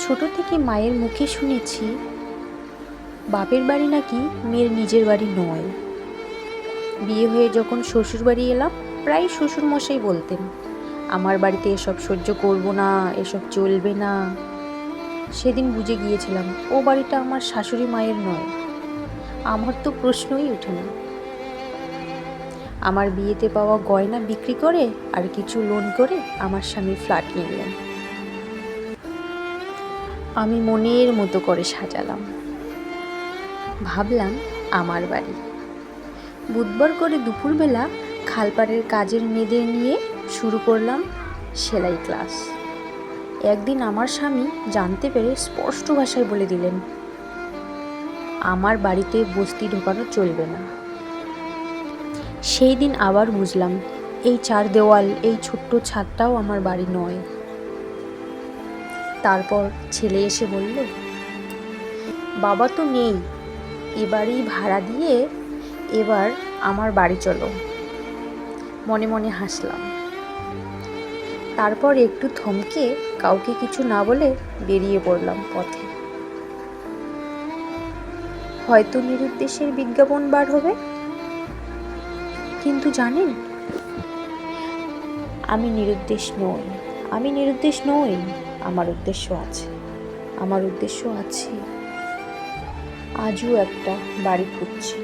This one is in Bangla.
ছোট থেকে মায়ের মুখে শুনেছি বাপের বাড়ি নাকি মেয়ের নিজের বাড়ি নয়। বিয়ে হয়ে যখন শ্বশুর বাড়ি এলাম, প্রায় শ্বশুর মশাই বলতেন আমার বাড়িতে এসব সহ্য করব না, এসব চলবে না। সেদিন বুঝে গিয়েছিলাম ও বাড়িটা আমার শাশুড়ি মায়ের নয়। আমার তো প্রশ্নই ওঠে না। আমার বিয়েতে পাওয়া গয়না বিক্রি করে আর কিছু লোন করে আমার স্বামী ফ্ল্যাট নিলেন। আমি মনের মতো করে সাজালাম, ভাবলাম আমার বাড়ি। বুধবার করে দুপুরবেলা খালপাড়ের কাজের মেয়েদের নিয়ে শুরু করলাম সেলাই ক্লাস। একদিন আমার স্বামী জানতে পেরে স্পষ্ট ভাষায় বলে দিলেন, আমার বাড়িতে বস্তি ঢোকানো চলবে না। সেই দিন আবার বুঝলাম এই চার দেওয়াল, এই ছোট্ট ছাদটাও আমার বাড়ি নয়। তারপর ছেলে এসে বলল, বাবা তো নেই, এবারই ভাড়া দিয়ে এবার আমার বাড়ি চলো। মনে মনে হাসলাম। তারপর একটু থমকে কাউকে কিছু না বলে বেরিয়ে পড়লাম পথে। হয়তো নিরুদ্দেশের বিজ্ঞাপন বার হবে, কিন্তু জানেন, আমি নিরুদ্দেশ নই। আমি নিরুদ্দেশ নই। আমার উদ্দেশ্য আছে। আমার উদ্দেশ্য আছে। আজও একটা বাড়ি খুঁজছি।